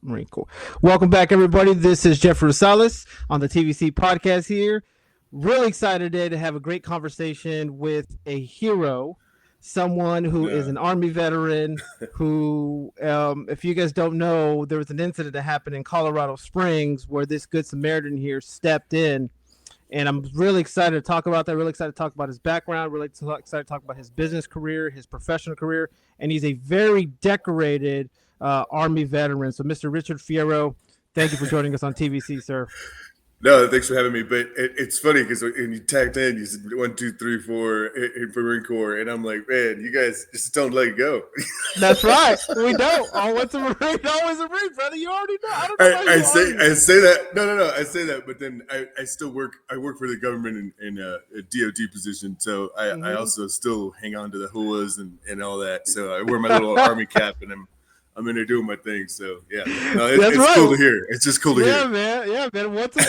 Marine Corps. Welcome back, everybody. This is Jeffrey Rosales on the TVC podcast here. Really excited today to have a great conversation with a hero, someone who is an Army veteran who, if you guys don't know, there was an incident that happened in Colorado Springs where this Good Samaritan here stepped in. And I'm really excited to talk about that. Really excited to talk about his background. Really excited to talk about his business career, his professional career. And he's a very decorated Army veteran. So, Mr. Richard Fierro, thank you for joining us on TVC, sir. No, thanks for having me. But it's funny because when you tagged in, you said 1, 2, 3, 4 in Marine Corps, and I'm like, man, you guys just don't let it go. That's right. We don't. Always a Marine, always a Marine, brother. You already know. I don't know. I say that. No. I say that, but then I still work. I work for the government in a DOD position, so I also still hang on to the HUAs and all that. So I wear my little Army cap, and I'm in there doing my thing, so yeah. No, it's right. Cool to hear. It's just cool to hear. Yeah, man. Once a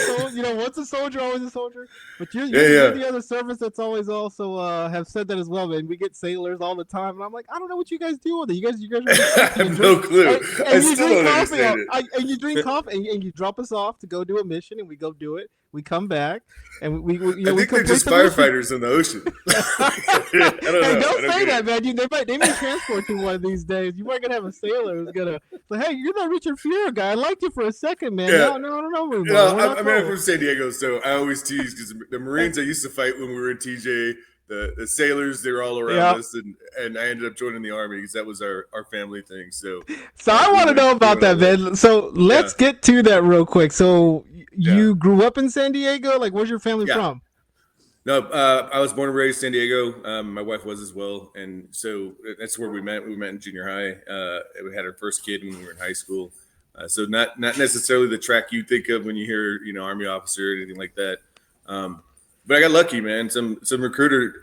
soldier, always a soldier. But you're the other service that's always also have said that as well, man. We get sailors all the time, and I'm like, I don't know what you guys do with it. You guys I have no clue. I still don't understand it. And you drink coffee, and you drop us off to go do a mission, and we go do it. We come back, and we I think they're just firefighters in the ocean. Don't say that, man. They may transport you one of these days. You might gonna have a sailor who's gonna say, "Hey, you're that Richard Fierro guy. I liked you for a second, man." Yeah. No. I'm from San Diego, so I always tease because the Marines I used to fight when we were in TJ, the sailors, they were all around us, and I ended up joining the Army because that was our family thing. So I want to know about that, man. So let's get to that real quick. So you grew up in San Diego? Like, where's your family from? No, I was born and raised in San Diego. My wife was as well, and so that's where we met. We met in junior high. We had our first kid when we were in high school. So not necessarily the track you think of when you hear Army officer or anything like that. But I got lucky, man. Some recruiter,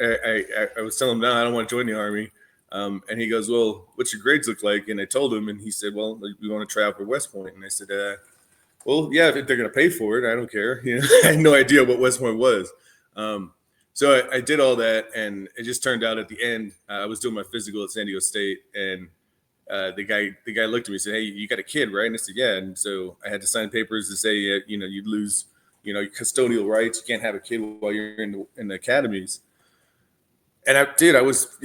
I was telling him, no, I don't want to join the Army. And he goes, well, what's your grades look like? And I told him, and he said, well, we want to try out for West Point. And I said, well, yeah, if they're going to pay for it, I don't care. I had no idea what West Point was. So I did all that, and it just turned out at the end, I was doing my physical at San Diego State, and the guy looked at me and said, hey, you got a kid, right? And I said, yeah. And so I had to sign papers to say, you'd lose, your custodial rights. You can't have a kid while you're in the academies. And I was,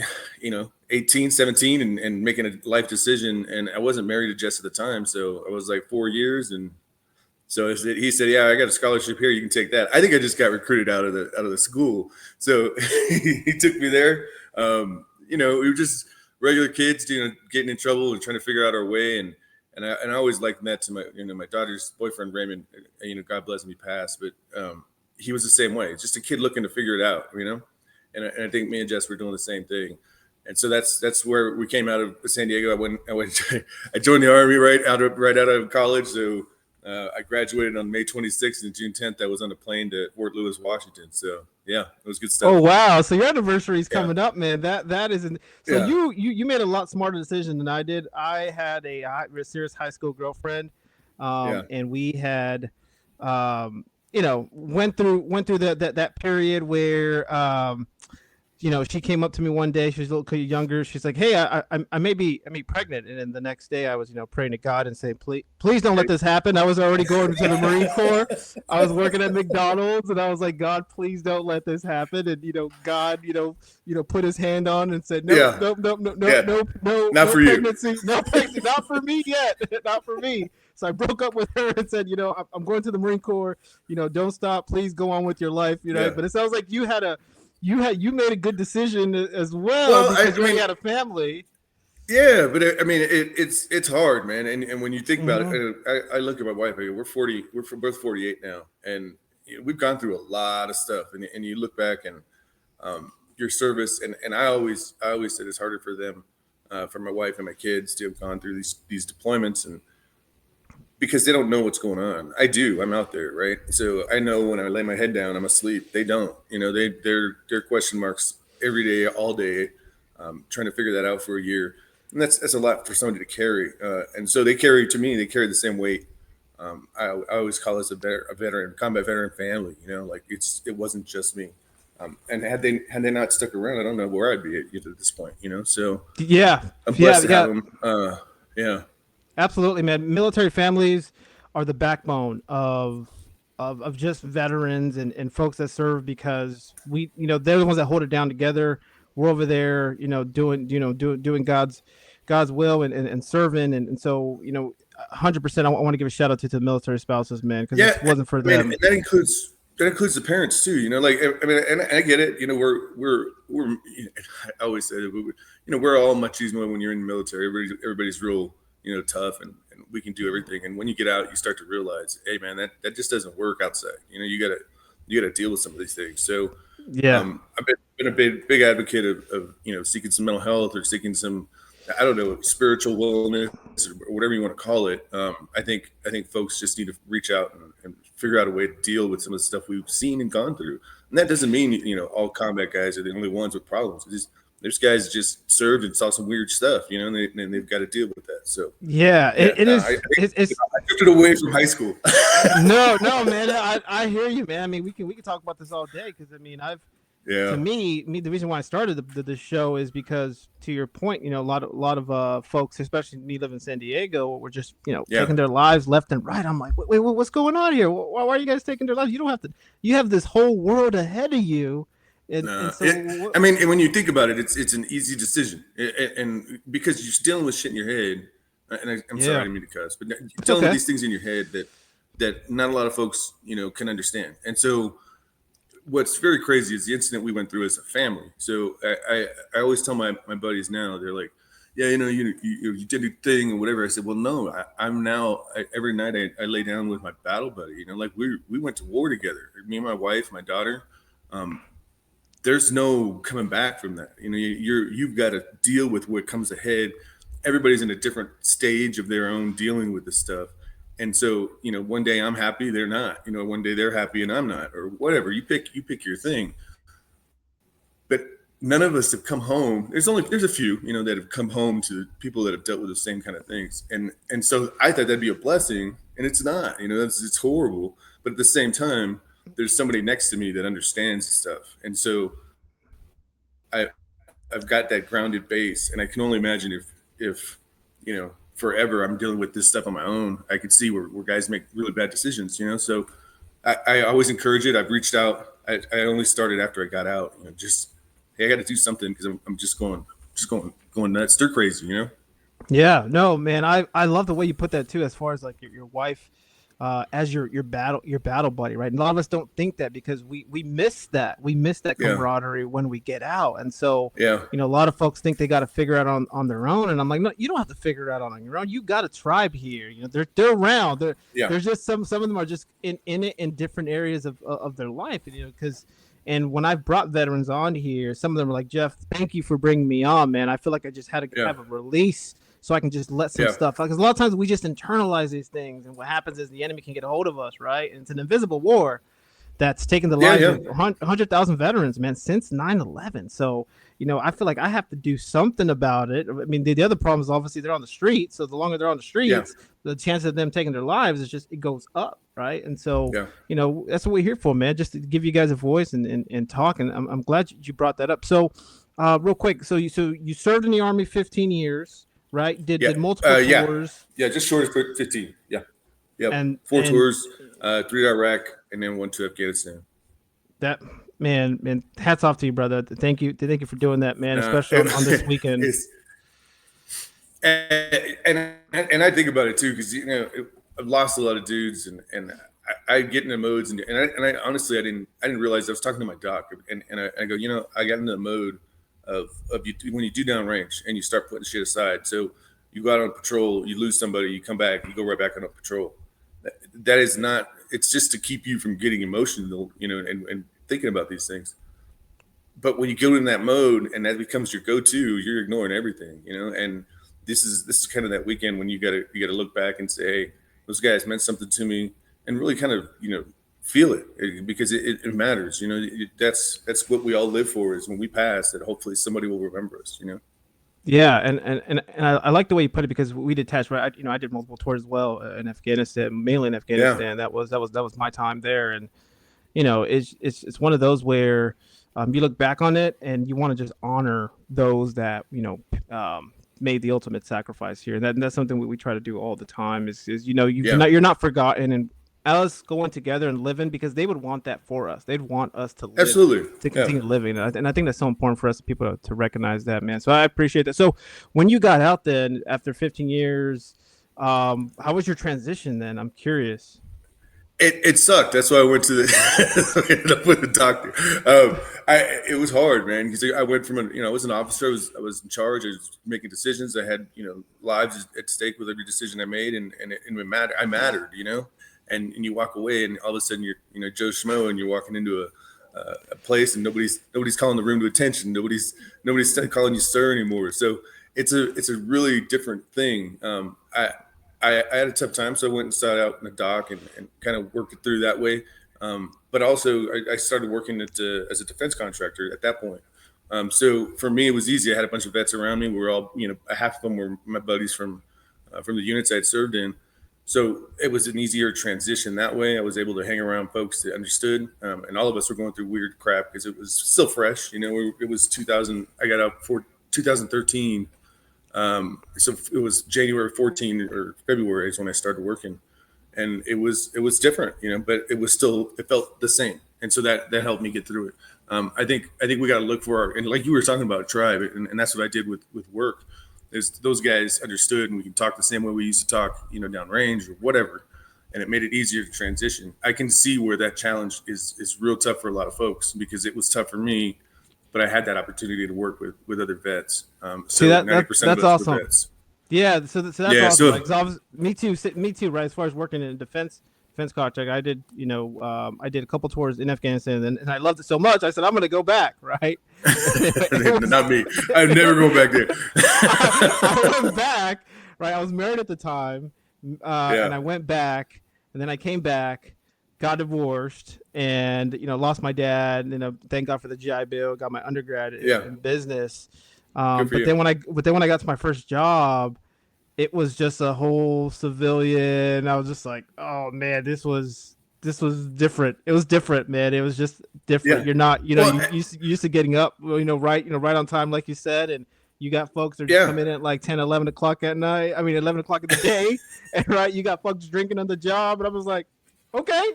18, 17 and making a life decision. And I wasn't married to Jess at the time. So I was like 4 years. And so he said, yeah, I got a scholarship here. You can take that. I think I just got recruited out of the school. So he took me there. We were just regular kids, getting in trouble and trying to figure out our way. And I always likened that to my daughter's boyfriend, Raymond, God bless him, he passed, but he was the same way. Just a kid looking to figure it out, And I think me and Jess were doing the same thing. And so that's where we came out of San Diego. I joined the Army right out of college. So I graduated on May 26th, and June 10th, I was on a plane to Fort Lewis, Washington. So yeah, it was good stuff. Oh wow! So your anniversary is coming up, man. That isn't. So you made a lot smarter decision than I did. I had a serious high school girlfriend, and we had, went through that period where, she came up to me one day. She was a little younger. She's like, "Hey, I may be pregnant." And then the next day, I was praying to God and saying, "Please don't let this happen." I was already going to the Marine Corps. I was working at McDonald's, and I was like, "God, please don't let this happen." And God, put His hand on and said, "No, not for pregnancy, no pregnancy, not for me yet, not for me." So I broke up with her and said, "I'm going to the Marine Corps. Don't stop. Please go on with your life." But it sounds like you made a good decision as well because you had a family. Yeah, but it's hard, man. And when you think about it, I look at my wife. We're 40. We're both 48 now, and we've gone through a lot of stuff. And you look back and your service, and I always said it's harder for them, for my wife and my kids to have gone through these deployments, and because they don't know what's going on. I do. I'm out there, right? So I know when I lay my head down, I'm asleep. They don't. They're question marks every day, all day, trying to figure that out for a year. And that's a lot for somebody to carry. And so they carry the same weight. I always call us a veteran, combat veteran family. It wasn't just me. And had they not stuck around, I don't know where I'd be at this point. So yeah, I'm blessed to have them. Yeah. Absolutely, man. Military families are the backbone of just veterans and folks that serve because they're the ones that hold it down together. We're over there, doing God's will and serving and so 100%. I want to give a shout out to the military spouses, man, because Yeah, this wasn't for I mean, them. and that includes the parents too. Like I mean, and I get it. We're I always say that we're all much easier when you're in the military. Everybody's real tough and we can do everything. And when you get out, you start to realize, hey man, that just doesn't work outside. You gotta deal with some of these things. So Yeah. I've been a big advocate of seeking some mental health or seeking some, I don't know, spiritual wellness or whatever you want to call it. I think folks just need to reach out and figure out a way to deal with some of the stuff we've seen and gone through. And that doesn't mean all combat guys are the only ones with problems. There's guys that just served and saw some weird stuff, and they've got to deal with that. So Yeah, it is. I drifted away from high school. No, man. I hear you, man. I mean, we can talk about this all day because I mean, to me, the reason why I started the show is because, to your point, a lot of folks, especially me living in San Diego, were just taking their lives left and right. I'm like, wait, what's going on here? Why are you guys taking their lives? You don't have to. You have this whole world ahead of you. And so, I mean, and when you think about it, it's an easy decision, and because you're dealing with shit in your head. And I'm sorry, I didn't mean to cuss, but you're dealing with these things in your head that not a lot of folks can understand. And so what's very crazy is the incident we went through as a family. So I always tell my buddies now, they're like, yeah, you did a thing or whatever. I said, well, no, I'm now, every night I lay down with my battle buddy, like we went to war together, me and my wife, my daughter. There's no coming back from that. You've got to deal with what comes ahead. Everybody's in a different stage of their own dealing with this stuff. And so, one day I'm happy, they're not, one day they're happy and I'm not, or whatever. You pick your thing. But none of us have come home. There's a few, that have come home to people that have dealt with the same kind of things. And so I thought that'd be a blessing, and it's not, it's horrible. But at the same time, there's somebody next to me that understands stuff. And so I've got that grounded base, and I can only imagine if forever I'm dealing with this stuff on my own. I could see where guys make really bad decisions, so I always encourage it. I've reached out. I only started after I got out, just, hey, I got to do something because I'm just going nuts, stir crazy, Yeah, no, man. I love the way you put that too, as far as like your wife as your battle buddy, right? And a lot of us don't think that because we miss that camaraderie when we get out. And so a lot of folks think they got to figure it out on their own, and I'm like, no, you don't have to figure it out on your own. You got a tribe here. They're around. There's just some of them are just in it in different areas of their life, because. And when I've brought veterans on here, some of them are like, Jeff, thank you for bringing me on, man. I feel like I just had to have a release so I can just let some stuff out. Because a lot of times we just internalize these things. And what happens is the enemy can get a hold of us, right? And it's an invisible war that's taken the lives of 100,000 veterans, man, since 9/11. So, I feel like I have to do something about it. I mean, the other problem is obviously they're on the streets. So the longer they're on the streets, the chance of them taking their lives it goes up, right? And so, that's what we're here for, man, just to give you guys a voice and talk. And I'm glad you brought that up. So, real quick, so you served in the Army 15 years, right? Did multiple tours. Yeah, just short of 15. Yeah. And 4 tours, 3 to Iraq, and then 1 to Afghanistan. That man, hats off to you, brother. Thank you for doing that, man, especially on this weekend. And I think about it too, because I've lost a lot of dudes, and I get into modes, and I honestly I didn't realize I was talking to my doc, and I go, I got into the mode of you when you do downrange and you start putting shit aside. So you go out on patrol, you lose somebody, you come back, you go right back on a patrol. That is not. It's just to keep you from getting emotional, and thinking about these things. But when you go in that mode and that becomes your go-to, you're ignoring everything, And this is kind of that weekend when you gotta look back and say, hey, those guys meant something to me, and really kind of feel it because it matters. That's what we all live for, is when we pass that hopefully somebody will remember us. Yeah, and I like the way you put it, because we detached, right? I did multiple tours as well in Afghanistan, mainly in Afghanistan. That was my time there, and it's one of those where you look back on it and you want to just honor those that made the ultimate sacrifice here. And that's something we try to do all the time is Yeah, you're not forgotten, and us going together and living, because they would want that for us. They'd want us to live, absolutely. to Yeah. continue living. And I think that's so important for us people to recognize that, man. So I appreciate that. So when you got out then after 15 years, how was your transition then? I'm curious. It sucked. That's why I went to the. I ended up with the doctor. It was hard, man, because I went from I was an officer. I was in charge. I was making decisions. I had lives at stake with every decision I made, and it mattered. I mattered, and you walk away, and all of a sudden you're Joe Schmo, and you're walking into a place, and nobody's calling the room to attention. Nobody's calling you sir anymore. So it's a really different thing. I had a tough time, so I went and started out in the dock and kind of worked it through that way. But also, I started working as a defense contractor at that point. So for me, it was easy. I had a bunch of vets around me. We were all, half of them were my buddies from the units I had served in. So it was an easier transition that way. I was able to hang around folks that understood, and all of us were going through weird crap because it was still fresh. It was 2000. I got out for 2013. So it was January 14 or February is when I started working, and it was different, but it felt the same. And so that helped me get through it. I think we got to look for and like you were talking about tribe, and that's what I did with work. Is those guys understood, and we can talk the same way we used to talk, downrange or whatever, and it made it easier to transition. I can see where that challenge is real tough for a lot of folks because it was tough for me, but I had that opportunity to work with other vets. See, 90% that's of us awesome. were vets. Yeah, so that's Yeah, awesome. so Me too. Right, as far as working in defense contract, I did I did a couple tours in Afghanistan, and I loved it so much. I said I'm going to go back. Right. not me. I'm never going back there. I went back. Right, I was married at the time, Yeah. and I went back, and then I came back, got divorced, and lost my dad. Thank God for the GI Bill. Got my undergrad in business. Good for But you. then when I got to my first job, it was just a whole civilian. I was just like, oh man, this was different. It was different, man. It was just different. Yeah. You're not, Well, you used to getting up, right on time, like you said, and you got folks that Yeah. come in at like 10, 11 o'clock at night. I mean, 11 o'clock in the day, and right, you got folks drinking on the job, and I was like, okay,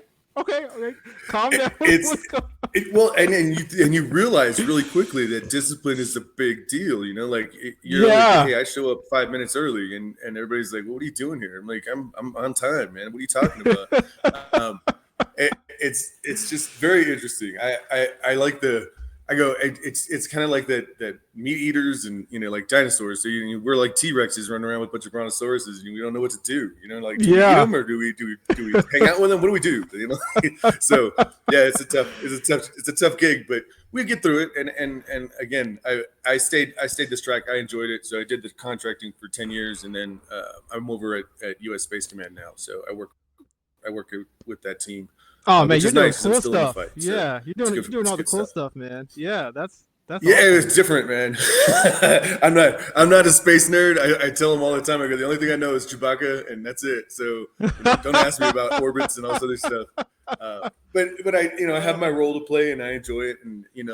calm down. What's going on? And you realize really quickly that discipline is a big deal. You're like, hey, I show up 5 minutes early, and everybody's like, well, what are you doing here? I'm like, I'm on time, man. What are you talking about? It's just very interesting. I like it's kind of like that meat eaters and like dinosaurs. So we're like T-Rexes running around with a bunch of brontosauruses, and we don't know what to do. Like, do we eat them or do we hang out with them? What do we do? So yeah, it's a tough gig, but we get through it. And again, I stayed this track. I enjoyed it, so I did the contracting for 10 years, and then I'm over at U.S. Space Command now. So I work with that team. Oh man, you're doing nice. cool Still in the stuff. fight, Yeah, so you're doing all the cool stuff. stuff, man. Yeah, that's Yeah, awesome. it was different, man. I'm not a space nerd. I tell them all the time. I go, the only thing I know is Chewbacca, and that's it. So don't ask me about orbits and all this other stuff. But I have my role to play, and I enjoy it. And I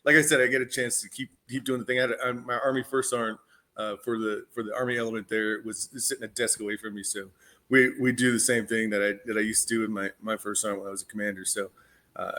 like I said, I get a chance to keep doing the thing. My Army First Sergeant for the Army element there was sitting a desk away from me, so we do the same thing that I used to do in my first sergeant when I was a commander. So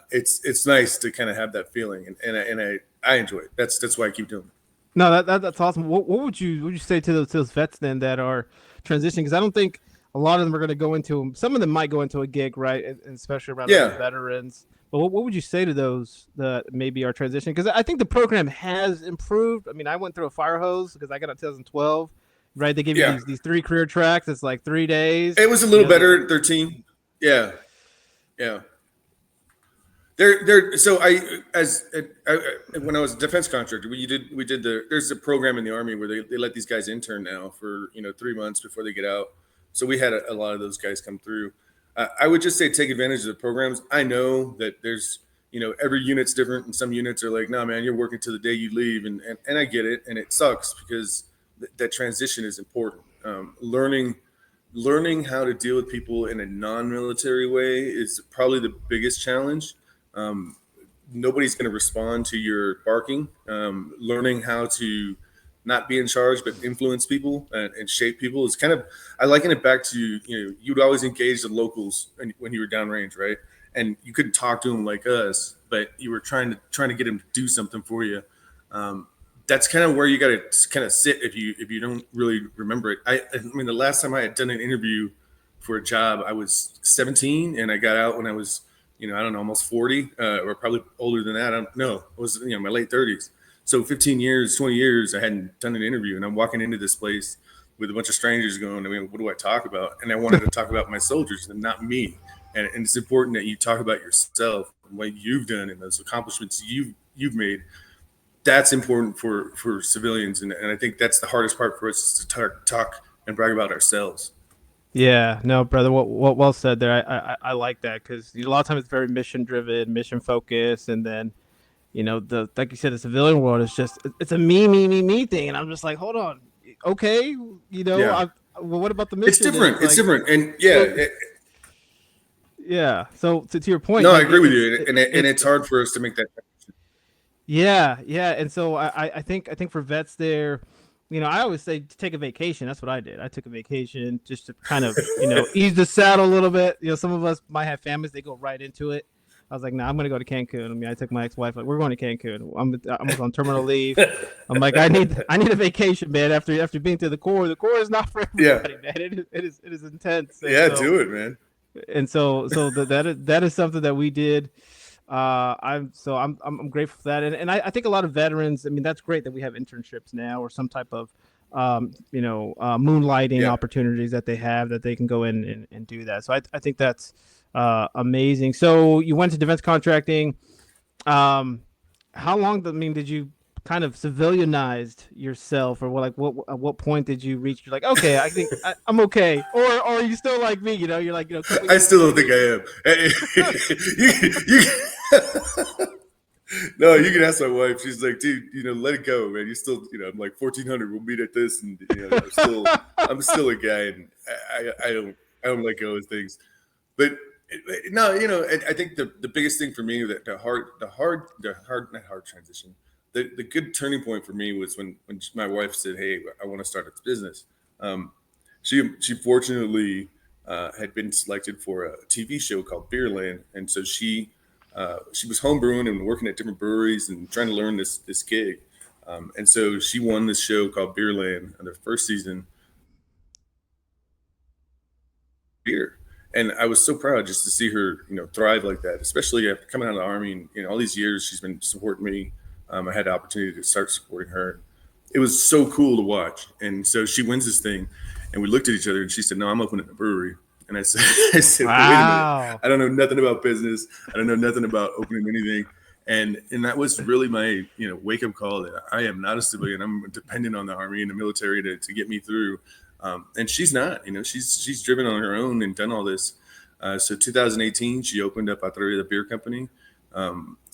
it's nice to kind of have that feeling, and I enjoy it. That's why I keep doing it. No, that's awesome. What would you say to those vets then that are transitioning? Because I don't think a lot of them are going to go into. Some of them might go into a gig, right? And especially around other veterans. But what would you say to those that maybe are transitioning? Because I think the program has improved. I mean, I went through a fire hose because I got out in 2012. Right, they give you these 3 career tracks. It's like 3 days. It was a little better at 13. Yeah. So when I was a defense contractor, there's a program in the Army where they let these guys intern now for 3 months before they get out. So we had a lot of those guys come through. I would just say take advantage of the programs. I know that there's every unit's different, and some units are like, no, man, you're working till the day you leave, and I get it, and it sucks because that transition is important. Learning how to deal with people in a non-military way is probably the biggest challenge. Nobody's going to respond to your barking. Learning how to not be in charge, but influence people and shape people. It's kind of, I liken it back to, you'd always engage the locals when you were downrange, right? And you couldn't talk to them like us, but you were trying to get them to do something for you. That's kind of where you got to kind of sit if you don't really remember it. I mean, the last time I had done an interview for a job, I was 17, and I got out when I was, I don't know, almost 40, or probably older than that. I don't know. It was, my late 30s. So 15 years, 20 years, I hadn't done an interview, and I'm walking into this place with a bunch of strangers going, I mean, what do I talk about? And I wanted to talk about my soldiers and not me. And it's important that you talk about yourself and what you've done and those accomplishments you've made. That's important for civilians. And I think that's the hardest part for us, is to talk and brag about ourselves. Yeah, no, brother. What well said there. I like that, because a lot of times it's very mission driven, mission focused, and then the, like you said, the civilian world is just, it's a me thing, and I'm just like, hold on, okay, Yeah. well, what about the mission? It's different. It's like, different. And yeah. Yeah. So to your point, No, I like, agree with you. And it's hard for us to make that connection. Yeah, yeah. And so I think for vets there, I always say to take a vacation. That's what I did. I took a vacation just to kind of, ease the saddle a little bit. Some of us might have families, they go right into it. I was like, no, I'm going to go to Cancun. I mean, I took my ex-wife, like, we're going to Cancun. I was on terminal leave. I'm like, I need a vacation, man. After being through the Corps is not for everybody, man. It is intense. Yeah, do it, man. And so that is something that we did. I'm grateful for that, and I think a lot of veterans. I mean, that's great that we have internships now, or some type of moonlighting opportunities that they have, that they can go in and do that. So I think that's amazing. So you went to defense contracting. How long? Did you kind of civilianized yourself, or at what point did you reach? You're like, okay, I think I'm okay, or are you still like me? You're like, I still don't think I am. No, you can ask my wife. She's like, dude, let it go, man. You still, I'm like 1400. We'll meet at this, and I'm still a guy, and I don't let go of things. But no, I think the biggest thing for me, that the hard transition. The good turning point for me was when my wife said, "Hey, I want to start a business." She fortunately had been selected for a TV show called Beerland, and so she was homebrewing and working at different breweries and trying to learn this gig. And so she won this show called Beerland in their first season. Beer. And I was so proud just to see her, thrive like that, especially after coming out of the Army. And, all these years she's been supporting me. I had the opportunity to start supporting her. It was so cool to watch. And so she wins this thing, and we looked at each other, and she said, "No, I'm opening a brewery." And I said, wow. Wait a minute. I don't know nothing about business. I don't know nothing about opening anything. And that was really my, wake up call that I am not a civilian. I'm dependent on the Army and the military to get me through. And she's not, she's driven on her own and done all this. So 2018, she opened up Atrevida Beer Company.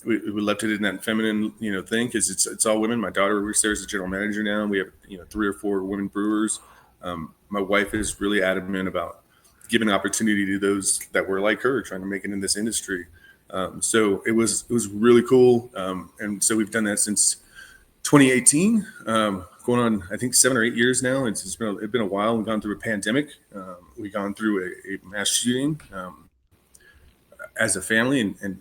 We left it in that feminine, thing, because it's all women. My daughter works there as a general manager now. We have, 3 or 4 women brewers. My wife is really adamant about giving opportunity to those that were like her, trying to make it in this industry. So it was really cool. And so we've done that since 2018, going on, I think, 7 or 8 years now. It's been a while. We've gone through a pandemic. We've gone through a mass shooting as a family, and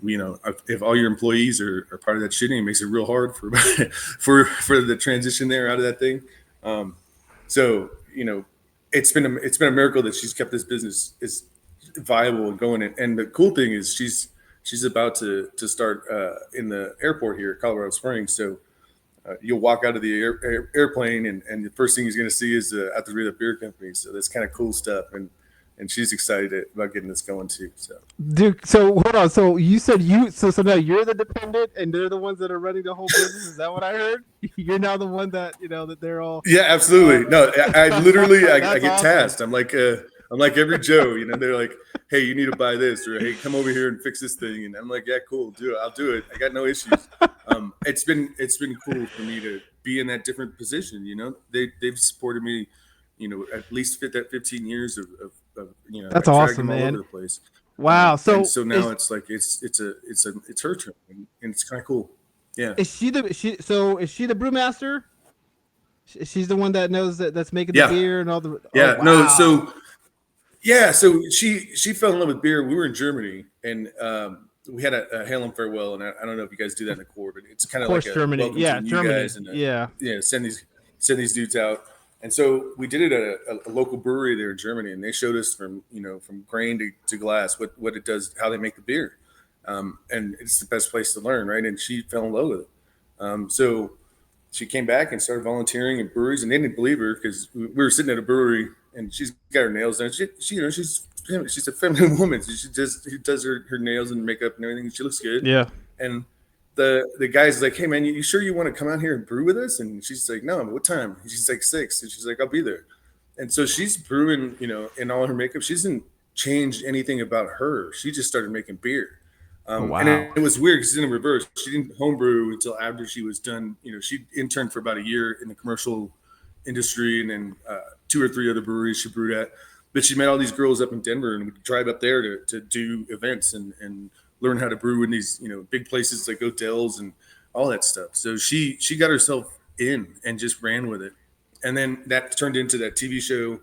if all your employees are part of that shooting, it makes it real hard for the transition there out of that thing. So it's been a miracle that she's kept this business is viable and going. And the cool thing is she's about to start in the airport here at Colorado Springs. So you'll walk out of the airplane, and the first thing he's going to see is the Atrevida Beer Company. So that's kind of cool stuff. And she's excited about getting this going too. So, dude, so hold on. So you said so now you're the dependent, and they're the ones that are running the whole business. Is that what I heard? You're now the one that that they're all. Yeah, absolutely. No, I literally I get awesome. tasked. I'm like every Joe. They're like, "Hey, you need to buy this," or "Hey, come over here and fix this thing." And I'm like, "Yeah, cool, do it. I'll do it. I got no issues." It's been cool for me to be in that different position. They've supported me. At least 15 years of that's I awesome, them man. all over the place. Wow. So now it's like it's her turn, and it's kind of cool. Yeah. Is she the brewmaster? She's the one that knows that's making the Yeah, beer and all the. Oh yeah. No, wow. so she fell in love with beer. We were in Germany, and we had a hail and farewell. And I don't know if you guys do that in the core, but it's Of kind of like course, a Germany. welcome to Yeah, the new Germany. guys, and Yeah. send these dudes out. And so we did it at a local brewery there in Germany, and they showed us from from grain to glass what it does, how they make the beer, and it's the best place to learn, right? And she fell in love with it. So she came back and started volunteering in breweries, and they didn't believe her because we were sitting at a brewery, and she's got her nails done. She's a feminine woman. So she does her nails and makeup and everything. And she looks good. Yeah. And the guy's like, "Hey man, you sure you want to come out here and brew with us?" And she's like, "No, what time?" And she's like 6, and she's like, "I'll be there." And so she's brewing, in all her makeup. She hasn't changed anything about her. She just started making beer. Oh And wow. it was weird because it's in the reverse. She didn't homebrew until after she was done. She interned for about a year in the commercial industry, and then 2 or 3 other breweries she brewed at. But she met all these girls up in Denver, and would drive up there to do events and learn how to brew in these big places like hotels and all that stuff. So she got herself in and just ran with it, and then that turned into that TV show.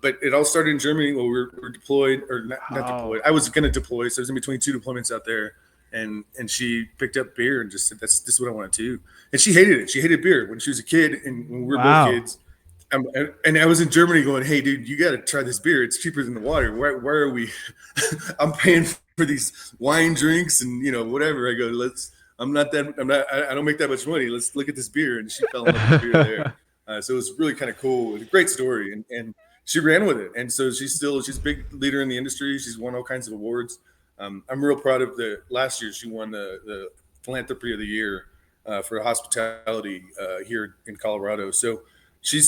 But it all started in Germany while we were deployed, or not Oh. deployed. I was going to deploy, so I was in between 2 deployments out there, and she picked up beer and just said, "This is what I want to do." And she hated it. She hated beer when she was a kid, and when we were both Wow. kids. And I was in Germany going, "Hey, dude, you got to try this beer. It's cheaper than the water. Why are we? I'm paying for these wine drinks and whatever." I go, "Let's. I'm not that. I'm not. I don't make that much money. Let's look at this beer." And she fell in love with the beer there. So it was really kind of cool. It was a great story, and she ran with it. And so she's a big leader in the industry. She's won all kinds of awards. I'm real proud of last year. She won the philanthropy of the year for hospitality here in Colorado. So she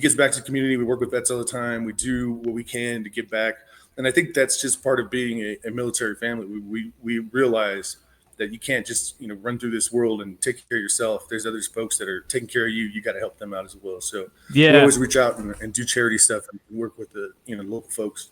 gives back to the community. We work with vets all the time. We do what we can to give back. And I think that's just part of being a military family. We realize that you can't just run through this world and take care of yourself. There's other folks that are taking care of you. You got to help them out as well. So we Yeah. always reach out and do charity stuff and work with the local folks.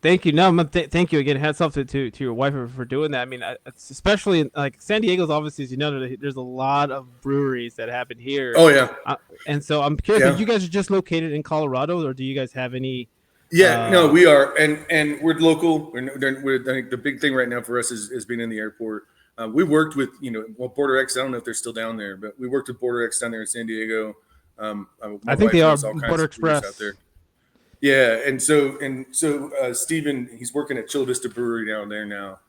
Thank you. No, thank you again. Hats off to your wife for doing that. I mean, it's especially like San Diego's obviously, as you know, there's a lot of breweries that happen here. Oh yeah, And so I'm curious, yeah. you guys are just located in Colorado, or do you guys have any? Yeah, no, we are, and we're local. I think the big thing right now for us is being in the airport. We worked with Border X. I don't know if they're still down there, but we worked with Border X down there in San Diego. I think they are all kinds Border of breweries Express. out there. Yeah, and so Steven, he's working at Chula Vista Brewery down there now.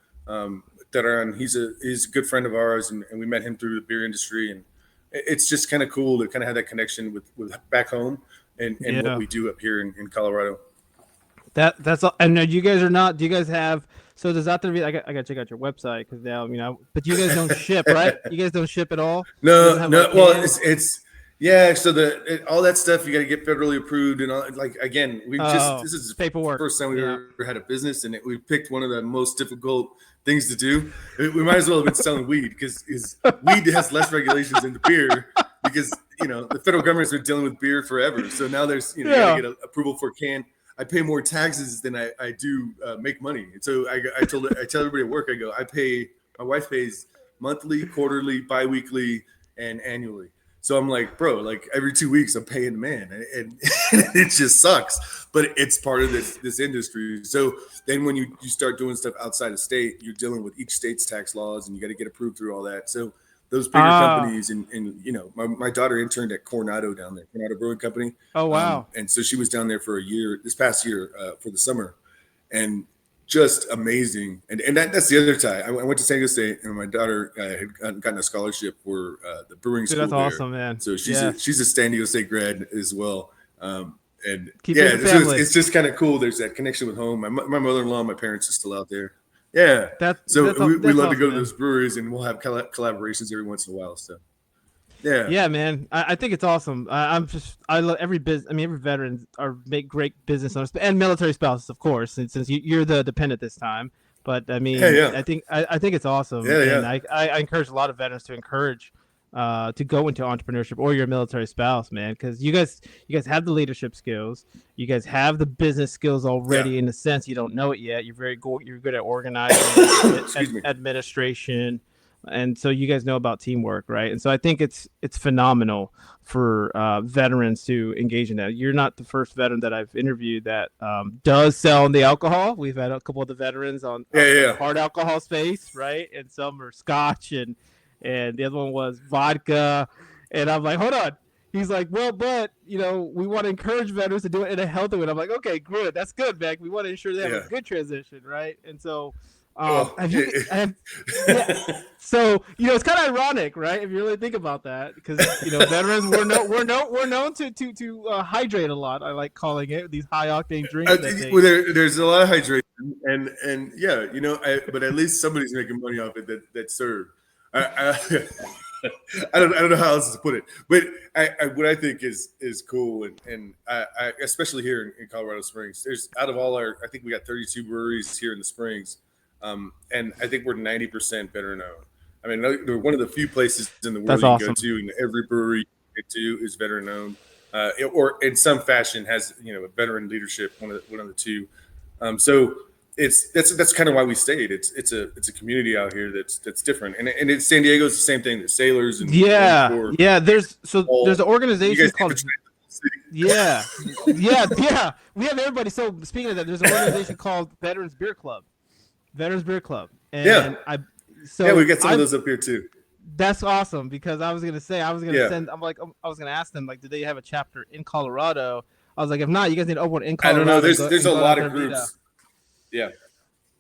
He's a good friend of ours, and we met him through the beer industry, and it's just kind of cool to kind of have that connection with back home and what Yeah. we do up here in Colorado. That's all. And you guys are not. Do you guys have? So does that I got to check out your website because now But you guys don't ship, right? You guys don't ship at all. No, Have, no. like, Well, cans? it's yeah. So all that stuff you got to get federally approved, and all, like again, this is the paperwork. first time we ever had a business, and we picked one of the most difficult things to do. We might as well have been selling weed because weed has less regulations than the beer because the federal government's been dealing with beer forever. So now there's you got to get approval for a can. I pay more taxes than I do make money. And so I tell everybody at work, I go, my wife pays monthly, quarterly, biweekly, and annually. So I'm like, bro, like every 2 weeks I'm paying the man, and it just sucks. But it's part of this industry. So then when you start doing stuff outside of state, you're dealing with each state's tax laws, and you got to get approved through all that. So those bigger companies, and my daughter interned at Coronado down there, Coronado Brewing Company. Oh wow! And so she was down there for a year, this past year for the summer, and just amazing. And that's the other tie. I went to San Diego State, and my daughter had gotten a scholarship for the brewing school. That's there. awesome, man. So she's a San Diego State grad as well. And Keep it's just kind of cool. There's that connection with home. My mother-in-law, my parents are still out there. Yeah. We love to go to those breweries, and we'll have collaborations every once in a while. So, yeah. Yeah, man. I think it's awesome. I love every business. I mean, every veteran make great business owners and military spouses, of course, since you're the dependent this time. But I mean, I think it's awesome. Yeah, and I encourage a lot of veterans to go into entrepreneurship, or your military spouse, man, because you guys have the leadership skills, you guys have the business skills already. In a sense, you don't know it yet. You're good at organizing, administration, And so you guys know about teamwork, right? And so I think it's phenomenal for veterans to engage in that. You're not the first veteran that I've interviewed that does sell the alcohol. We've had a couple of the veterans on the hard alcohol space, right? And some are scotch, and the other one was vodka. And I'm like, hold on. He's like, well, but we want to encourage veterans to do it in a healthy way. And I'm like, okay, good, that's good, Beck. We want to ensure they have a good transition, right? And so, so it's kind of ironic, right? If you really think about that, because veterans we're known to hydrate a lot. I like calling it these high octane drinks. There's a lot of hydration, and yeah, but at least somebody's making money off it that served. I don't know how else to put it, but what I think is cool, and I especially here in Colorado Springs, there's out of all I think we got 32 breweries here in the Springs, and I think we're 90% veteran owned. I mean, they're one of the few places in the world you can go to, and every brewery you get to is veteran owned, or in some fashion has a veteran leadership, one of the two. So that's kind of why we stayed. It's a community out here that's different, and in San Diego's the same thing. The sailors and there's an organization called we have everybody. So speaking of that, there's an organization called Veterans Beer Club, and we get some of those up here too. That's awesome, because I was gonna ask them, like, did they have a chapter in Colorado? I was like, if not, you guys need to open one in Colorado. I don't know. There's a lot of groups. Yeah.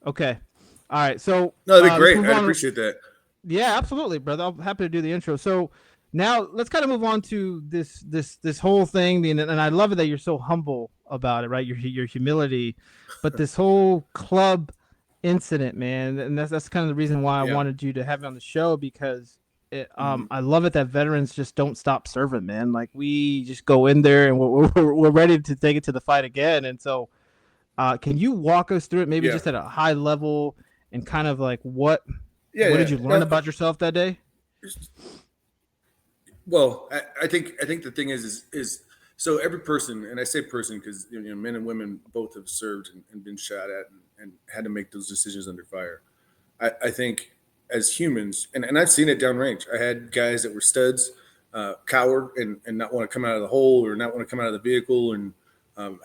Okay. All right. So no, that'd be great. I appreciate that. Yeah, absolutely, brother. I'm happy to do the intro. So now let's kind of move on to this whole thing, and I love it that you're so humble about it, right? Your humility, but this whole club incident, man, and that's kind of the reason why I wanted you to have it on the show, because I love it that veterans just don't stop serving, man. Like, we just go in there and we're ready to take it to the fight again, and so. Can you walk us through it, maybe just at a high level, and kind of like what did you learn about yourself that day? Well, I think the thing is so every person, and I say person because men and women both have served and been shot at and had to make those decisions under fire. I think as humans, and I've seen it downrange. I had guys that were studs, cower and not want to come out of the hole or not want to come out of the vehicle, and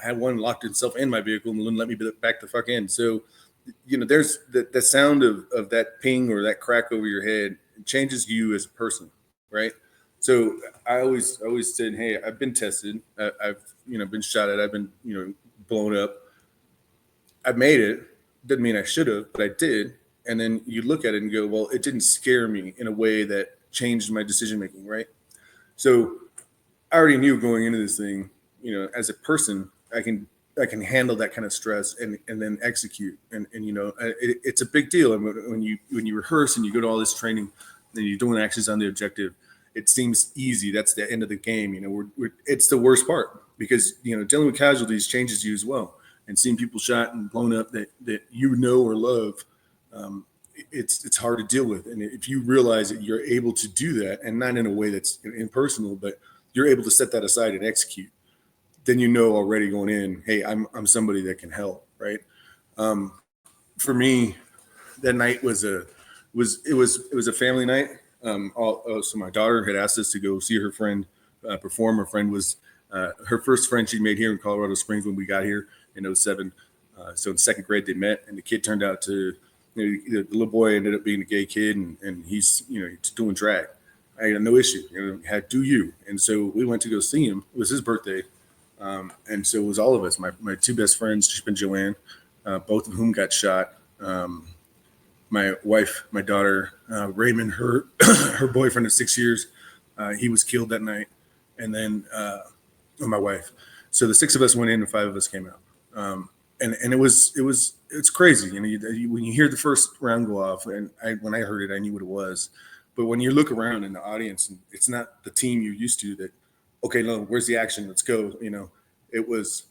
had one locked himself in my vehicle and wouldn't let me back the fuck in. So, there's the sound of that ping or that crack over your head changes you as a person, right? So I always said, hey, I've been tested. I've been shot at. I've been blown up. I made it. Doesn't mean I should have, but I did. And then you look at it and go, well, it didn't scare me in a way that changed my decision making, right? So I already knew going into this thing, as a person, I can handle that kind of stress and then execute. And it's a big deal. And when you rehearse and you go to all this training and you're doing actions on the objective, it seems easy. That's the end of the game. It's the worst part, because dealing with casualties changes you as well. And seeing people shot and blown up that or love, it's hard to deal with. And if you realize that you're able to do that, and not in a way that's impersonal, but you're able to set that aside and execute, then already going in, hey, I'm somebody that can help, right? For me, that night was a family night. So my daughter had asked us to go see her friend perform. Her friend was her first friend she made here in Colorado Springs when we got here in 2007. So in second grade they met, and the kid turned out to the little boy ended up being a gay kid, and he's doing drag. I had no issue. Had do you? And so we went to go see him. It was his birthday. And so it was all of us, my two best friends, Chip and Joanne, both of whom got shot. My wife, my daughter, Raymond, her boyfriend of 6 years, he was killed that night. And then my wife. So the six of us went in and five of us came out. And it's crazy. When you hear the first round go off, and when I heard it, I knew what it was. But when you look around in the audience, and it's not the team you're used to that, okay, no, where's the action? Let's go. It was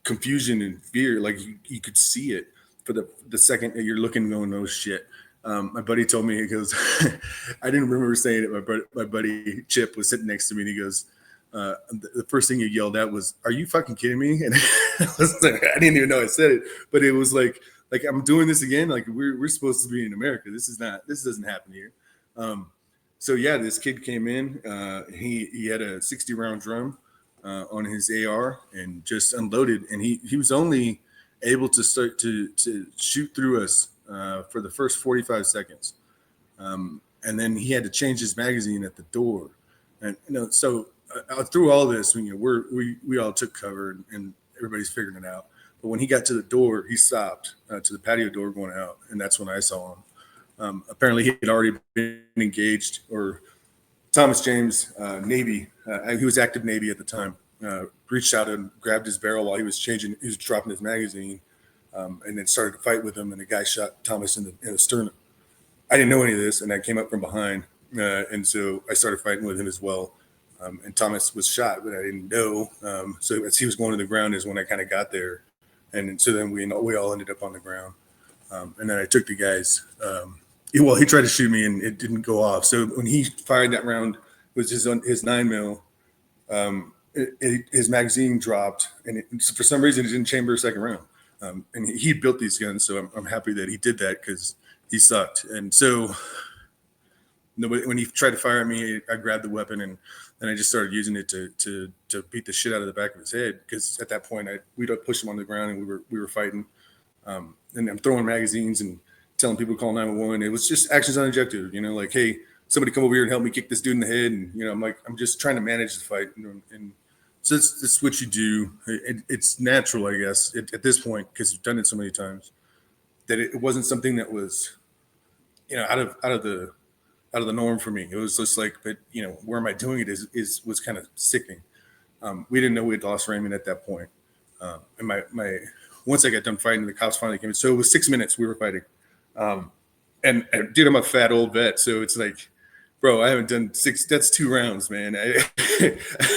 confusion and fear. Like you could see it for the second that you're looking, going, oh shit. My buddy told me, he goes, I didn't remember saying it. My buddy Chip was sitting next to me, and he goes, the first thing he yelled at was, "Are you fucking kidding me?" And I didn't even know I said it, but it was like like I'm doing this again. Like we're supposed to be in America. This doesn't happen here. So yeah, this kid came in. He had a 60 round drum on his AR and just unloaded. And he was only able to start to shoot through us for the first 45 seconds. And then he had to change his magazine at the door. And so through all this, we all took cover and everybody's figuring it out. But when he got to the door, he stopped to the patio door going out, and that's when I saw him. Apparently, he had already been engaged, or Thomas James, Navy. He was active Navy at the time. Reached out and grabbed his barrel while he was dropping his magazine, and then started to fight with him. And the guy shot Thomas in the sternum. I didn't know any of this, and I came up from behind, and so I started fighting with him as well. And Thomas was shot, but I didn't know. So as he was going to the ground is when I kind of got there. And so then we all ended up on the ground. And then I took the guys. He tried to shoot me, and it didn't go off. So when he fired that round, it was his 9mm. His magazine dropped, and for some reason it didn't chamber a second round. And he built these guns, so I'm happy that he did that because he sucked. And so when he tried to fire at me, I grabbed the weapon and I just started using it to beat the shit out of the back of his head, because at that point we'd push him on the ground and we were fighting. And I'm throwing magazines and telling people to call 911. It was just actions on objective, like, hey, somebody come over here and help me kick this dude in the head. And I'm just trying to manage the fight. And so that's what you do. It's natural, I guess, at this point, because you've done it so many times, that it wasn't something that was, out of the norm for me. It was just like, but where am I doing it was kind of sickening. We didn't know we had lost Raymond at that point. And my once I got done fighting, the cops finally came in. So it was 6 minutes we were fighting. And dude, I'm a fat old vet, so it's like, bro, I haven't done that's 2 rounds, man. I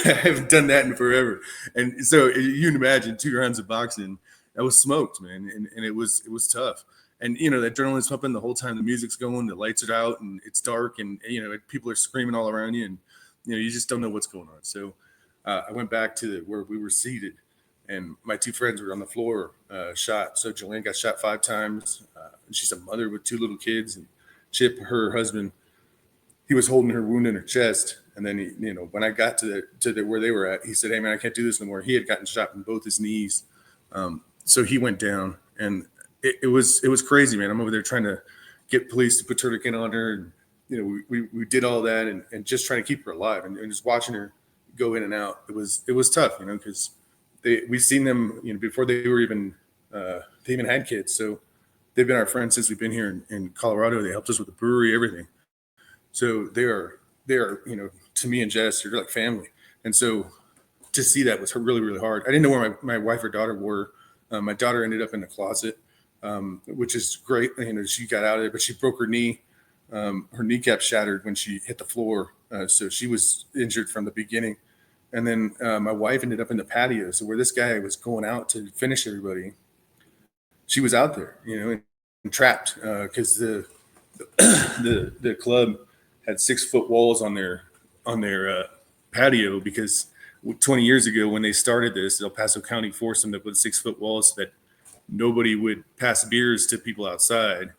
haven't done that in forever. And so you can imagine 2 rounds of boxing, I was smoked, man. And it was tough. And, the adrenaline's pumping the whole time. The music's going, the lights are out, and it's dark, and, people are screaming all around you, and, you just don't know what's going on. So I went back to where we were seated, and my 2 friends were on the floor, shot. So Jolene got shot 5 times. And she's a mother with 2 little kids. And Chip, her husband, he was holding her wound in her chest. And then, when I got to where they were at, he said, hey, man, I can't do this no more. He had gotten shot in both his knees. So he went down, and it was crazy, man. I'm over there trying to get police to put tourniquet on her. And, we did all that and just trying to keep her alive and just watching her go in and out. It was tough, because we've seen them, before they were even, they even had kids. So they've been our friends since we've been here in Colorado. They helped us with the brewery, everything. So they are, to me and Jess, they're like family. And so to see that was really, really hard. I didn't know where my wife or daughter were. My daughter ended up in the closet, which is great. She got out of there, but she broke her knee. Her kneecap shattered when she hit the floor. So she was injured from the beginning. And then my wife ended up in the patio. So where this guy was going out to finish everybody, she was out there, and trapped because the club had 6-foot walls on their patio, because 20 years ago when they started this, El Paso County forced them to put 6-foot walls so that nobody would pass beers to people outside.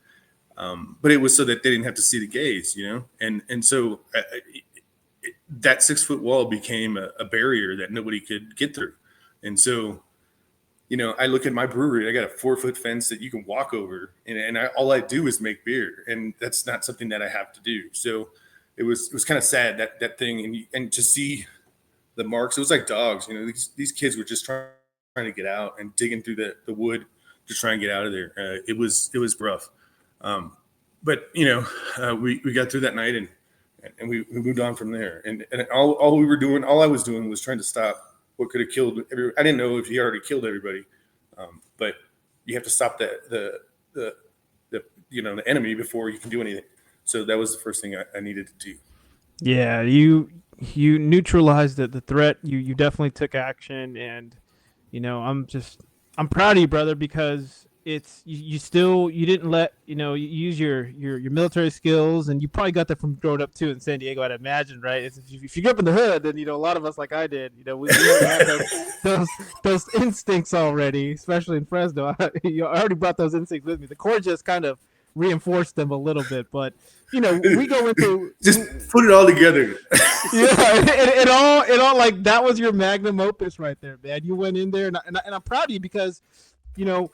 But it was so that they didn't have to see the gays, and so that 6-foot wall became a barrier that nobody could get through. And so, I look at my brewery, I got a 4-foot fence that you can walk over, and all I do is make beer. And that's not something that I have to do. So it was kind of sad, that thing. And to see the marks, it was like dogs, these kids were just trying to get out and digging through the wood to try and get out of there. It was rough. But we got through that night, and we moved on from there. And all I was doing was trying to stop what could have killed everyone. I didn't know if he already killed everybody, but you have to stop the enemy before you can do anything. So that was the first thing I needed to do. Yeah, you neutralized the threat. You definitely took action, and I'm proud of you, brother, because you didn't let you use your military skills, and you probably got that from growing up too in San Diego, I'd imagine, right? If you grew up in the hood, then a lot of us, like I did, we already had those instincts already, especially in Fresno. I already brought those instincts with me. The Corps just kind of reinforced them a little bit, but we go into just put it all together. yeah, it all like that was your magnum opus right there, man. You went in there, and I'm proud of you because you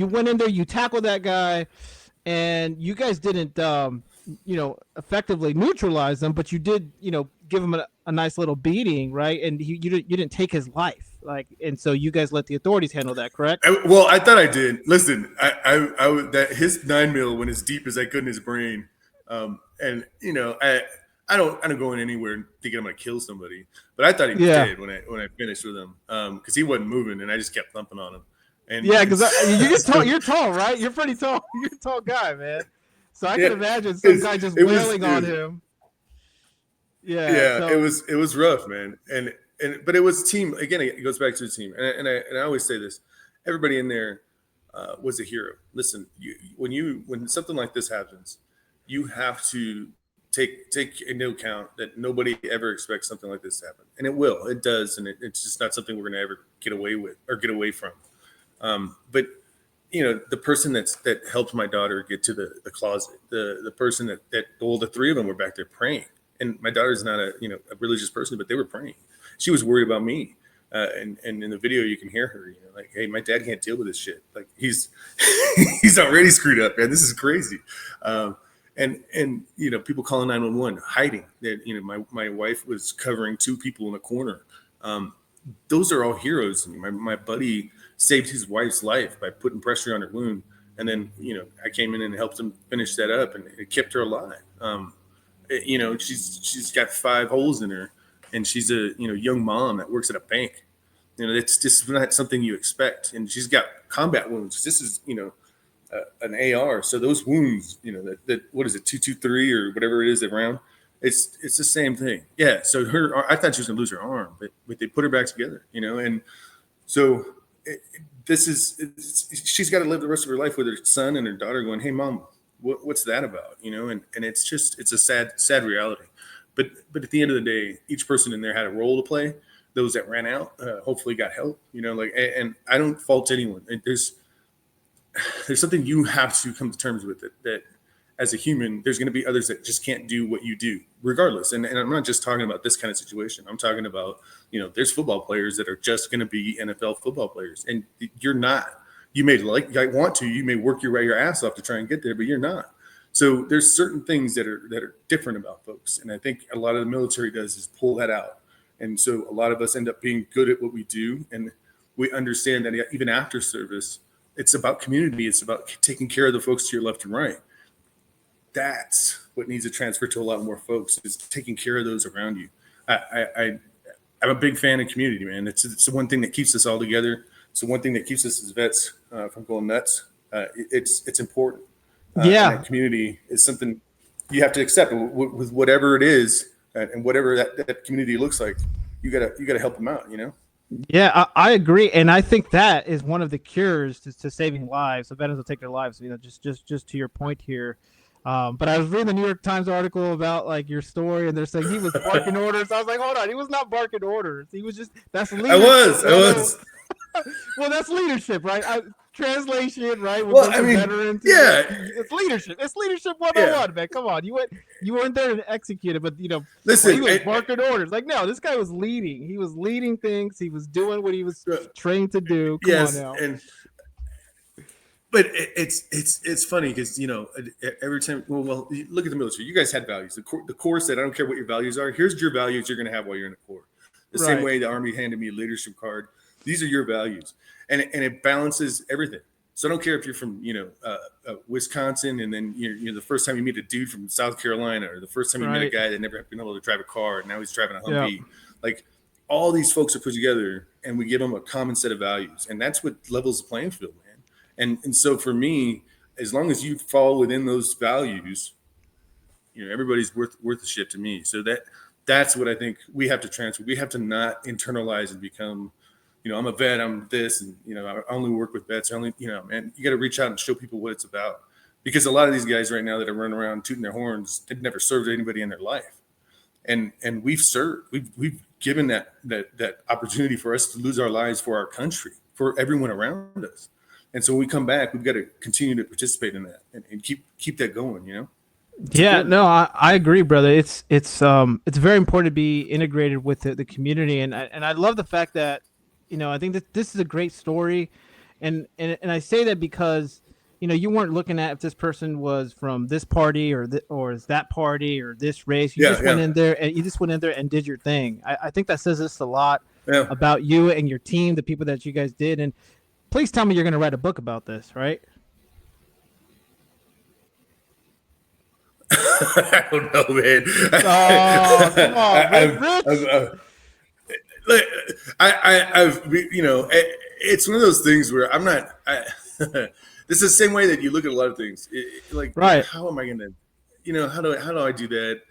went in there, you tackled that guy, and you guys didn't effectively neutralize them, but you did give him a nice little beating, right? And you didn't take his life, and so you guys let the authorities handle that, correct? Well, I thought I did. Listen, I that his 9mm went as deep as I could in his brain, and I don't go in anywhere thinking I'm gonna kill somebody, but I thought he was dead when I finished with him, because he wasn't moving, and I just kept thumping on him. And yeah, because you're tall, right? You're pretty tall. You're a tall guy, man. So I can imagine some guy just wailing on him. Yeah, it was rough, man. But it was a team. Again, it goes back to the team. And I always say this: everybody in there was a hero. Listen, when something like this happens, you have to take into account that nobody ever expects something like this to happen, and it will. It does, and it's just not something we're going to ever get away with or get away from. But the person that helped my daughter get to the closet, the person that the three of them were back there praying, and my daughter's not a religious person, but they were praying. She was worried about me, and in the video you can hear her, like, hey, my dad can't deal with this shit. Like he's already screwed up, man. This is crazy. And people calling 911, hiding. That my wife was covering two people in a corner. Those are all heroes. My buddy saved his wife's life by putting pressure on her wound, and then I came in and helped him finish that up, and it kept her alive. She's got 5 holes in her, and she's a young mom that works at a bank. It's just not something you expect, and she's got combat wounds. This is an AR, so those wounds, that what is it, 223 or whatever it is around. It's the same thing. Yeah. So I thought she was gonna lose her arm, but they put her back together, and so she's got to live the rest of her life with her son and her daughter going, hey mom, what's that about? And it's a sad reality. But at the end of the day, each person in there had a role to play. Those that ran out, hopefully got help, and I don't fault anyone. There's something you have to come to terms with that as a human, there's going to be others that just can't do what you do regardless. And I'm not just talking about this kind of situation. I'm talking about, there's football players that are just going to be NFL football players, and you're not. You may want to, you may work your ass off to try and get there, but you're not. So there's certain things that are different about folks. And I think a lot of the military does is pull that out. And so a lot of us end up being good at what we do. And we understand that even after service, it's about community. It's about taking care of the folks to your left and right. That's what needs to transfer to a lot more folks, is taking care of those around you. I'm a big fan of community, man. It's the one thing that keeps us all together. It's the one thing that keeps us as vets from going nuts. It's important. And community is something you have to accept with whatever it is, and whatever that community looks like. You gotta help them out. Yeah, I agree, and I think that is one of the cures to saving lives. So veterans will take their lives. Just to your point here. But I was reading the New York Times article about your story, and they're saying he was barking orders. I was like, hold on, he was not barking orders. He was just that's leadership. I was. Well, that's leadership, right? Translation, right? Well, I mean, veterans, yeah, it's leadership. It's leadership 101, man. Come on, you weren't there to execute it, but listen, he was barking orders. No, this guy was leading. He was leading things. He was doing what he was trained to do. Come on now. But it's funny because every time well look at the military. You guys had values. The Corps said, I don't care what your values are. Here's your values you're going to have while you're in the Corps. The same way the Army handed me a leadership card. These are your values, and it balances everything. So I don't care if you're from Wisconsin, and then you're the first time you meet a dude from South Carolina, or the first time you meet a guy that never been able to drive a car, and now he's driving a Humvee. Like all these folks are put together, and we give them a common set of values, and that's what levels the playing field, man. And so for me, as long as you fall within those values, everybody's worth the shit to me. So that's what I think we have to transfer. We have to not internalize and become I'm a vet, I'm this, and I only work with vets. I only, man, you got to reach out and show people what it's about, because a lot of these guys right now that are running around tooting their horns, they've never served anybody in their life, and we've served, we've given that opportunity for us to lose our lives for our country, for everyone around us. And so when we come back, we've got to continue to participate in that, and keep that going. It's Yeah, important. no, I agree, brother. It's very important to be integrated with the community, and I love the fact that I think that this is a great story, and I say that because you weren't looking at if this person was from this party or is that party or this race. You Yeah, just went yeah, in there and did your thing. I think that says this a lot yeah. about you and your team, the people that you guys did. And please tell me you're going to write a book about this, right? I don't know, man. Oh, come on, Rich. I've like, I've, it's one of those things where I'm not. This is the same way that you look at a lot of things. Like, Right, how am I going to, how do I do that?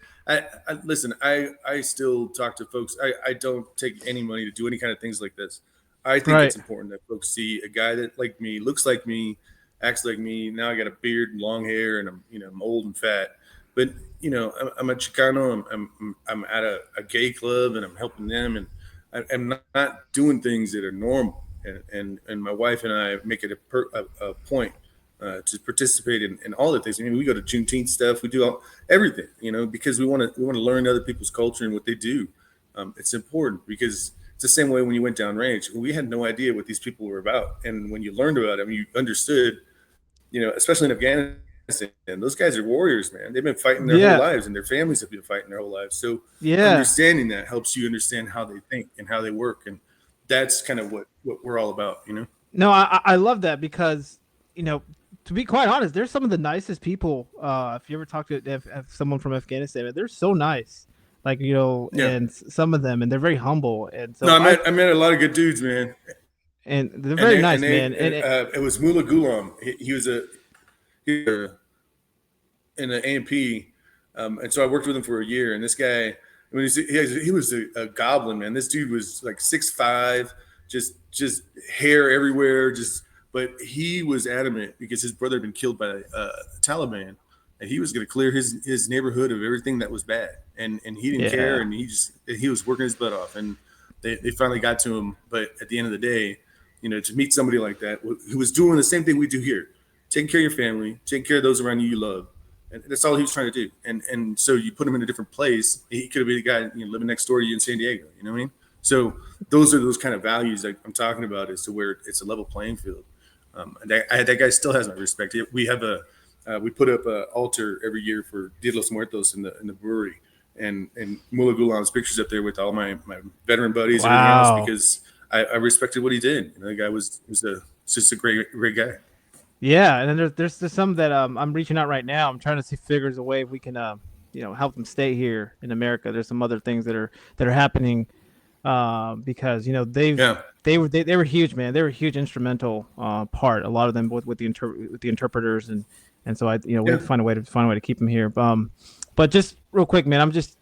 Listen. I still talk to folks. I don't take any money to do any kind of things like this. I think right. it's important that folks see a guy that like me, looks like me, acts like me. Now I got a beard and long hair, and I'm old and fat, but I'm a Chicano. I'm at a gay club, and I'm helping them, and I'm not doing things that are normal. And my wife and I make it a point to participate in all the things. I mean, we go to Juneteenth stuff. We do everything, because we want to learn other people's culture and what they do. It's important because it's the same way when you went down range. We had no idea what these people were about, and when you learned about them, you understood. Especially in Afghanistan, those guys are warriors, man. They've been fighting their whole Yeah, lives, and their families have been fighting their whole lives. So yeah. understanding that helps you understand how they think and how they work, and that's kind of what we're all about. No, I love that because to be quite honest, they're some of the nicest people. If you ever talk to if someone from Afghanistan, they're so nice. Like Yeah. and some of them, and they're very humble, and No, so I met a lot of good dudes, man, and they're and very they and nice, they man. And it was Mullah Ghulam. He was in the AMP, and so I worked with him for a year. And this guy, I mean, he was a goblin, man. This dude was like 6'5", just hair everywhere, But he was adamant because his brother had been killed by Taliban, and he was going to clear his neighborhood of everything that was bad, and he didn't care, yeah, and he was working his butt off, and they finally got to him. But at the end of the day, to meet somebody like that who was doing the same thing we do here, taking care of your family, taking care of those around you love, and that's all he was trying to do. And so you put him in a different place. He could have been the guy living next door to you in San Diego. You know what I mean? So those are those kind of values that I'm talking about, is to where it's a level playing field. That guy still has my respect. We put up an altar every year for Dia de los Muertos in the brewery, and Mullah Ghulam's pictures up there with all my veteran buddies, everything else, wow, because I respected what he did. The guy was just a great guy. yeah. And then there's some that I'm reaching out right now. I'm trying to see figures a way if we can help them stay here in America. There's some other things that are happening because Yeah, they were huge, man. They were a huge instrumental part. A lot of them with the interpreters and so we yeah. have to find a way to keep them here. But just real quick, man, I'm just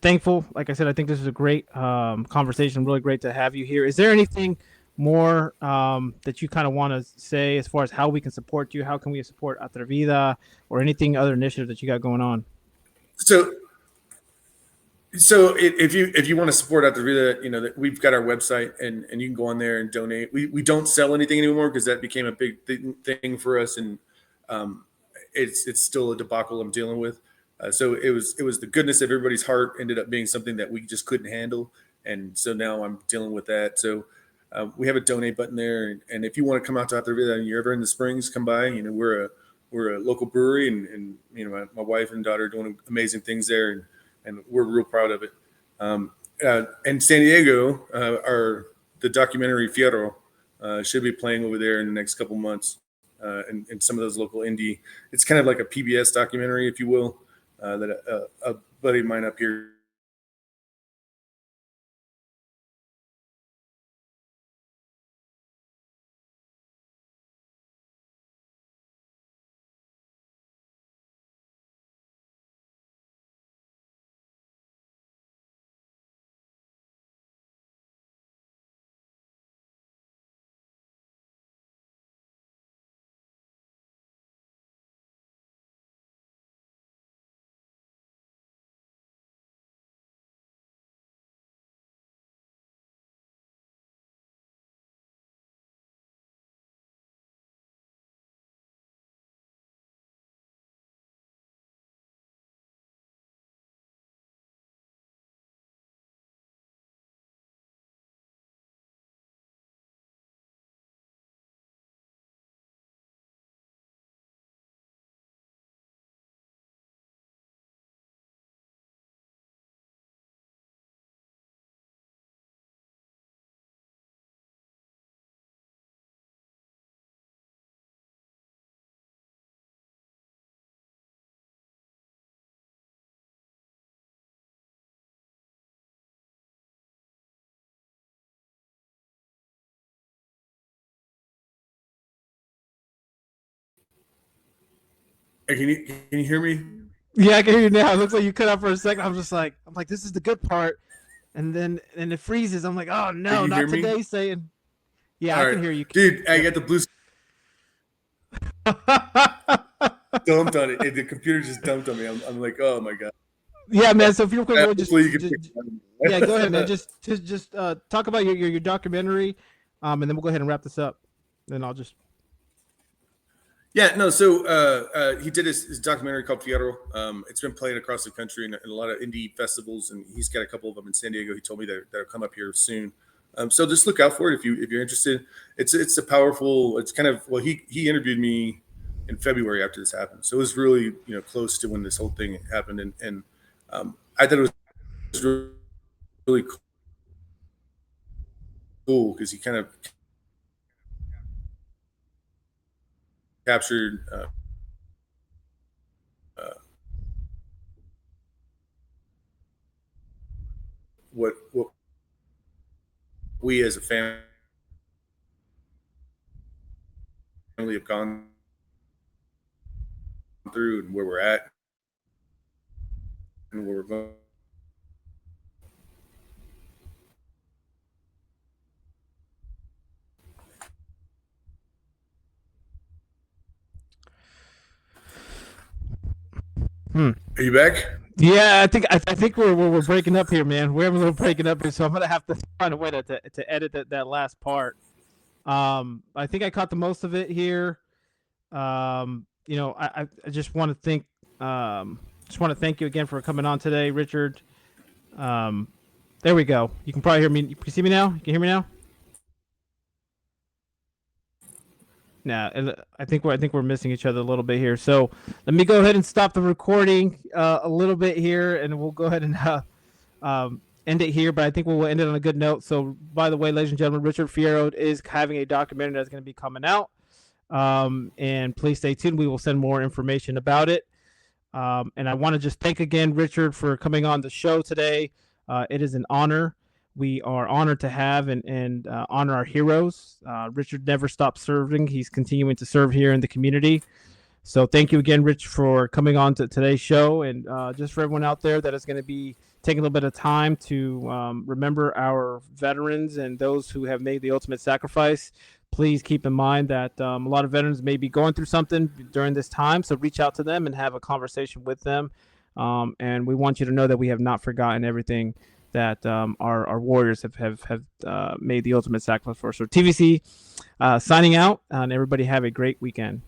thankful. Like I said, I think this is a great conversation. Really great to have you here. Is there anything more that you kind of want to say as far as how we can support you? How can we support Atrevida or anything other initiative that you got going on? So if you want to support Atrevida, we've got our website, and you can go on there and donate. We don't sell anything anymore because that became a big thing for us, and um, it's still a debacle I'm dealing with. So it was the goodness of everybody's heart ended up being something that we just couldn't handle, and so now I'm dealing with that. So we have a donate button there, and if you want to come out to Atrevida and you're ever in the Springs, come by. We're a local brewery, and my wife and daughter are doing amazing things there, and we're real proud of it. And San Diego, the documentary Fierro should be playing over there in the next couple months, and some of those local indie. It's kind of like a PBS documentary, if you will, that a buddy of mine up here Can you hear me? Yeah, I can hear you now. It looks like you cut out for a second. I'm like, this is the good part, and then it freezes. I'm like, oh Can no, you hear not me? today. Saying, yeah, All I right, can hear you. dude. I Yep. got the blue dumped on it. The computer just dumped on me. I'm like, oh my god. Yeah, man. So if you're quick, Hopefully you can pick yeah, go ahead, man. it up. Just talk about your documentary, and then we'll go ahead and wrap this up. Then I'll just Yeah, no. So he did his documentary called Fierro. It's been playing across the country in a lot of indie festivals, and he's got a couple of them in San Diego. He told me that that'll come up here soon. So just look out for it if you're interested. It's a powerful. It's kind of well. He interviewed me in February after this happened, so it was really close to when this whole thing happened, and I thought it was really cool because he kind of captured what we as a family have gone through and where we're at and where we're going. Hmm. Are you back? Yeah, I think we're breaking up here, man. We're having a little breaking up here, so I'm gonna have to find a way to edit that last part. I think I caught the most of it here. I just want to thank you again for coming on today, Richard. There we go. You can probably hear me. You can see me now. You can hear me now. Nah, I think we're missing each other a little bit here. So let me go ahead and stop the recording a little bit here, and we'll go ahead and end it here. But I think we'll end it on a good note. So, by the way, ladies and gentlemen, Richard Fierro is having a documentary that's going to be coming out, and please stay tuned. We will send more information about it. And I want to just thank again Richard for coming on the show today. It is an honor. We are honored to have and honor our heroes. Richard never stopped serving. He's continuing to serve here in the community. So thank you again, Rich, for coming on to today's show. And just for everyone out there that is going to be taking a little bit of time to remember our veterans and those who have made the ultimate sacrifice, please keep in mind that a lot of veterans may be going through something during this time. So reach out to them and have a conversation with them. And we want you to know that we have not forgotten everything that our warriors have made the ultimate sacrifice for. So TVC signing out, and everybody have a great weekend.